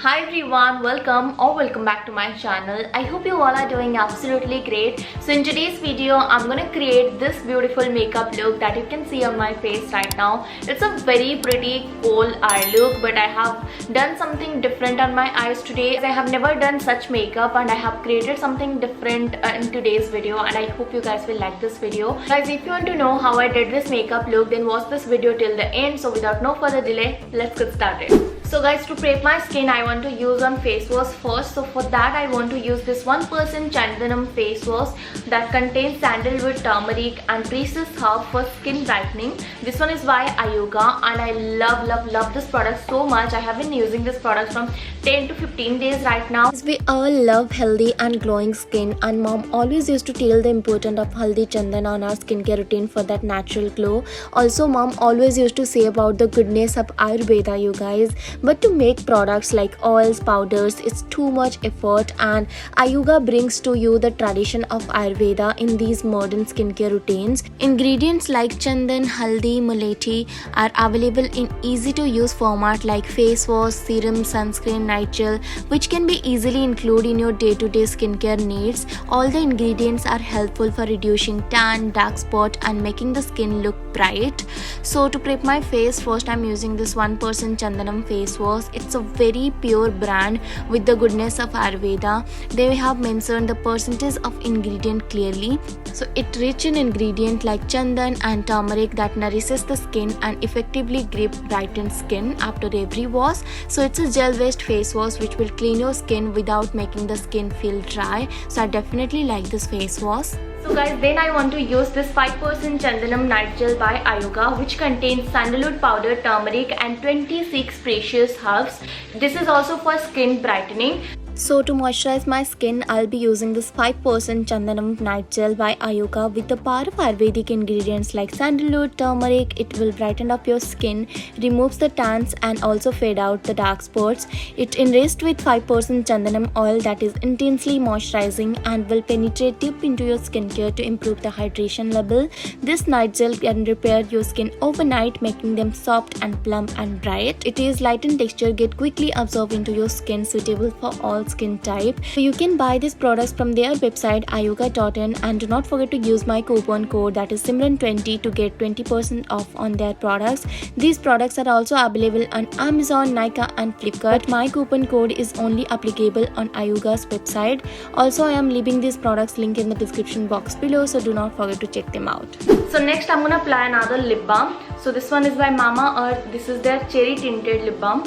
Hi everyone, welcome back to my channel. I hope you all are doing absolutely great. So in today's video, I'm gonna create this beautiful makeup look that you can see on my face right now. It's a very pretty cold eye look, but I have done something different on my eyes today. I have never done such makeup and I have created something different in today's video, and I hope you guys will like this video. Guys, if you want to know how I did this makeup look, then watch this video till the end. So without no further delay, let's get started. So guys, to prep my skin, I want to use on face wash first. So for that, I want to use this 1% Chandanam face wash that contains sandalwood, turmeric and precious herb for skin brightening. This one is by Ayuga and I love this product so much. I have been using this product from 10 to 15 days right now. We all love healthy and glowing skin, and mom always used to tell the importance of haldi chandan on our skincare routine for that natural glow. Also, mom always used to say about the goodness of Ayurveda, you guys. But to make products like oils, powders, it's too much effort, and Ayuga brings to you the tradition of Ayurveda in these modern skincare routines. Ingredients like chandan, haldi, pallete are available in easy to use format like face wash, serum, sunscreen, night gel, which can be easily included in your day-to-day skincare needs. All the ingredients are helpful for reducing tan, dark spot and making the skin look bright. So to prep my face, first I'm using this 1% Chandanam face wash. It's a very pure brand with the goodness of Ayurveda. They have mentioned the percentage of ingredient clearly. So it rich in ingredient like chandan and turmeric that nourishes the skin and effectively brightens skin after every wash. So it's a gel based face wash which will clean your skin without making the skin feel dry. So I definitely like this face wash. So guys, then I want to use this 5% Chandanam night gel by Ayuga, which contains sandalwood powder, turmeric and 26 precious herbs. This is also for skin brightening. So to moisturize my skin, I'll be using this 5% Chandanam night gel by Ayuga with the power of Ayurvedic ingredients like sandalwood, turmeric. It will brighten up your skin, removes the tans and also fade out the dark spots. It enriched with 5% Chandanam oil that is intensely moisturizing and will penetrate deep into your skincare to improve the hydration level. This night gel can repair your skin overnight, making them soft and plump and bright. It is light in texture, get quickly absorbed into your skin, suitable for all skin type. So you can buy these products from their website ayuga.in, and do not forget to use my coupon code that is Simran20 to get 20% off on their products. These products are also available on Amazon, Nykaa and Flipkart. My coupon code is only applicable on Ayuga's website. Also, I am leaving these products link in the description box below, so do not forget to check them out. So next I'm gonna apply another lip balm. So this one is by Mamaearth. This is their cherry tinted lip balm.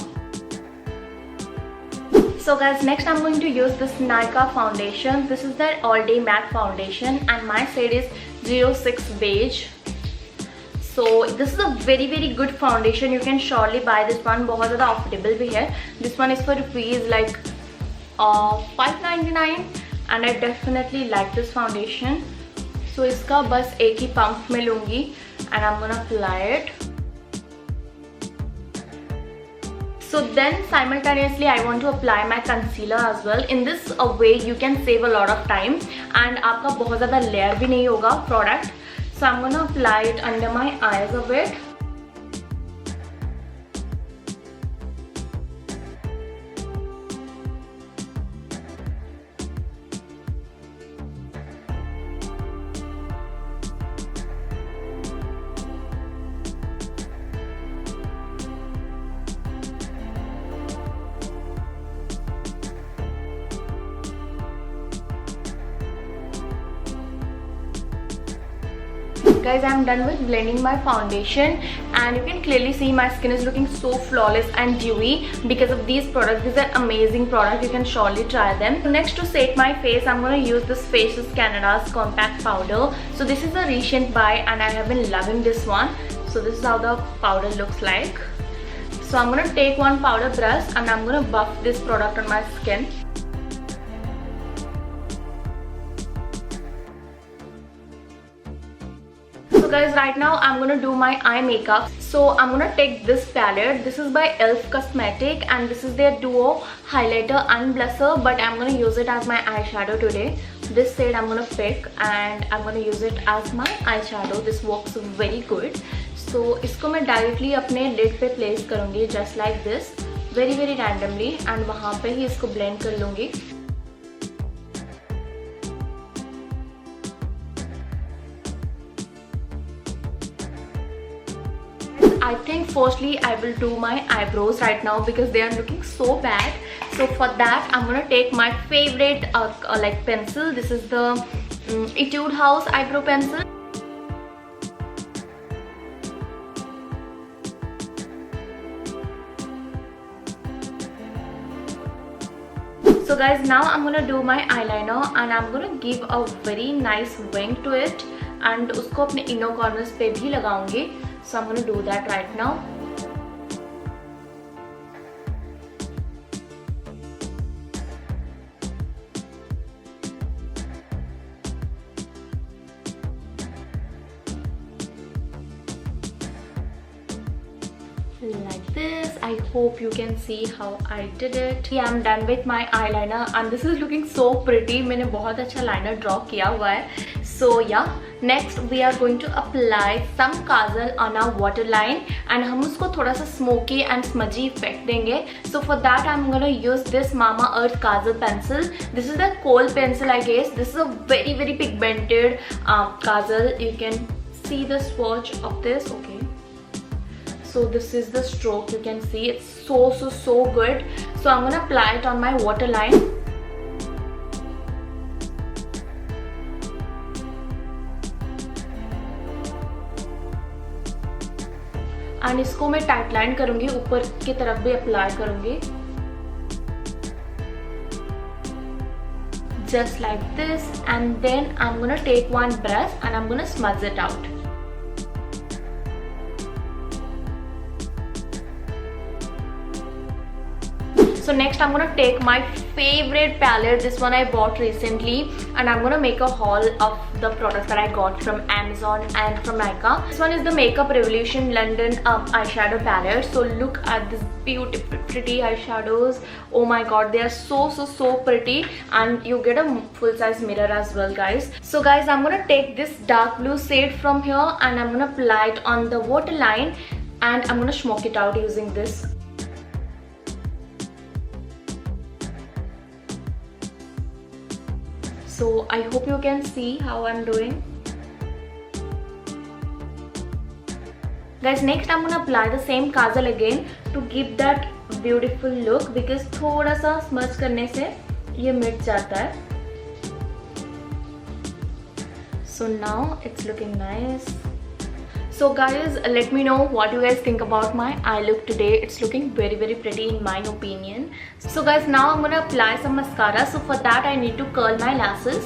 So guys, next I'm going to use this Nykaa foundation. This is their all day matte foundation and my shade is 06 beige. So this is a very good foundation. You can surely buy this one. बहुत ज़्यादा affordable भी है. This one is for rupees like 5.99 and I definitely like this foundation. So इसका बस एक ही pump में लूँगी and I'm gonna apply it. So then simultaneously I want to apply my concealer as well. In this way you can save a lot of time and आपका बहुत ज़्यादा layer भी नहीं होगा product. So I'm gonna apply it under my eyes a bit. Guys, I'm done with blending my foundation and you can clearly see my skin is looking so flawless and dewy because of these products. These are amazing products. You can surely try them. So next, to set my face, I'm going to use this Faces Canada's compact powder. So this is a recent buy and I have been loving this one. So this is how the powder looks like. So I'm going to take one powder brush and I'm going to buff this product on my skin. So guys, right now I'm gonna do my eye makeup. So I'm gonna take this palette. This is by Elf Cosmetic and this is their duo highlighter and blusher, but I'm gonna use it as my eyeshadow today. This shade I'm gonna pick and I'm gonna use it as my eyeshadow. This works very good. So इसको मैं directly अपने lid पे place करूँगी just like this. Very randomly and वहाँ पे ही इसको blend कर लूँगी. I think firstly I will do my eyebrows right now because they are looking so bad. So for that I'm gonna take my favorite like pencil. This is the Etude House eyebrow pencil. So guys, now I'm gonna do my eyeliner and I'm gonna give a very nice wing to it and उसको अपने inner corners पे भी लगाऊंगी. So I'm gonna do that right now. Like this. I hope you can see how I did it. Yeah, I'm done with my eyeliner and this is looking so pretty. मैंने बहुत अच्छा liner draw किया हुआ है. So yeah, next we are going to apply some kajal on our waterline and हम उसको थोड़ा सा smoky and smudgy effect देंगे. So for that I'm gonna use this Mamaearth kajal pencil. This is the Kohl pencil, I guess. This is a very pigmented kajal. You can see the swatch of this. Okay. So this is the stroke, you can see it's so good. So I'm gonna apply it on my waterline. And इसको मैं tight line करूंगी, ऊपर की तरफ भी apply करूंगी. Just like this, and then I'm gonna take one brush and I'm gonna smudge it out. So next I'm gonna take my favorite palette. This one I bought recently and I'm gonna make a haul of the products that I got from Amazon and from Nykaa. This one is the Makeup Revolution London eyeshadow palette. So look at this beautiful pretty eyeshadows. Oh my god, they are so pretty, and you get a full size mirror as well, guys. So guys, I'm gonna take this dark blue shade from here and I'm gonna apply it on the waterline and I'm gonna smoke it out using this. So I hope you can see how I'm doing. Guys, next I'm gonna apply the same kajal again to give that beautiful look because थोड़ा सा smudge करने से ये मिट जाता है. So now it's looking nice. So guys, let me know what you guys think about my eye look today. It's looking very pretty in my opinion. So guys, now I'm gonna apply some mascara. So for that I need to curl my lashes.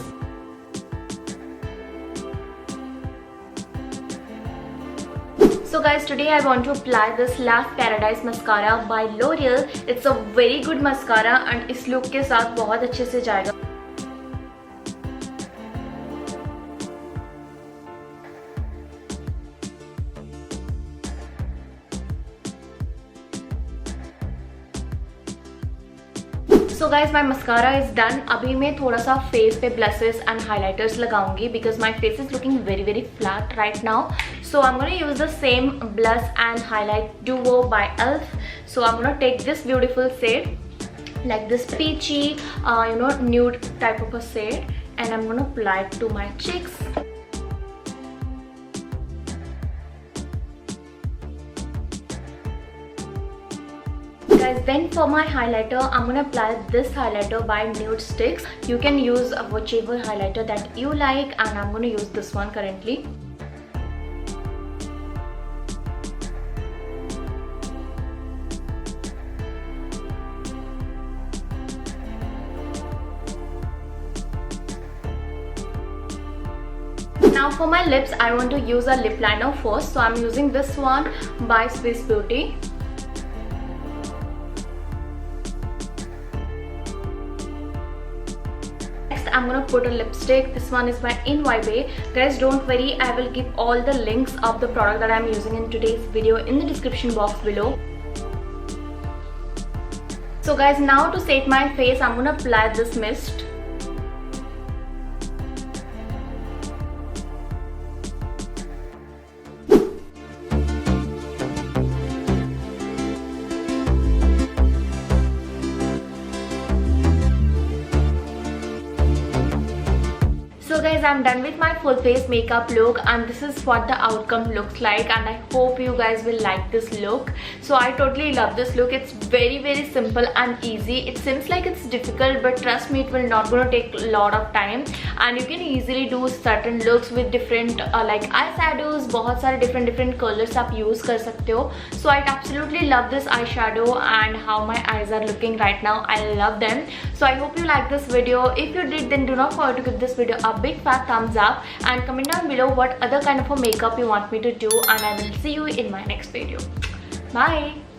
So guys, today I want to apply this Lash Paradise mascara by Loreal. It's a very good mascara and इस look के साथ बहुत अच्छे से जाएगा. So guys, my mascara is done. अभी मैं थोड़ा सा face पे blushes and highlighters लगाऊंगी because my face is looking very flat right now. So I'm gonna use the same blush and highlight duo by e.l.f. So I'm gonna take this beautiful shade, like this peachy, nude type of a shade, and I'm gonna apply it to my cheeks. Guys, then for my highlighter, I'm gonna apply this highlighter by Nude Sticks. You can use whichever highlighter that you like, and I'm gonna use this one currently. Now for my lips, I want to use a lip liner first. So I'm using this one by Swiss Beauty. Next, I'm gonna put a lipstick. This one is by Nybae. Guys, don't worry, I will give all the links of the product that I'm using in today's video in the description box below. So guys, now to set my face, I'm gonna apply this mist. guys, I'm done with my full face makeup look, and this is what the outcome looks like, and I hope you guys will like this look. So I totally love this look. It's very simple and easy. It seems like it's difficult, but trust me, it will not gonna take a lot of time, and you can easily do certain looks with different like eyeshadows. बहुत सारे different colors आप use कर सकते हो. So I absolutely love this eyeshadow and how my eyes are looking right now. I love them. So I hope you like this video. If you did, then do not forget to give this video a big fat thumbs up and comment down below what other kind of a makeup you want me to do, and I will see you in my next video. Bye.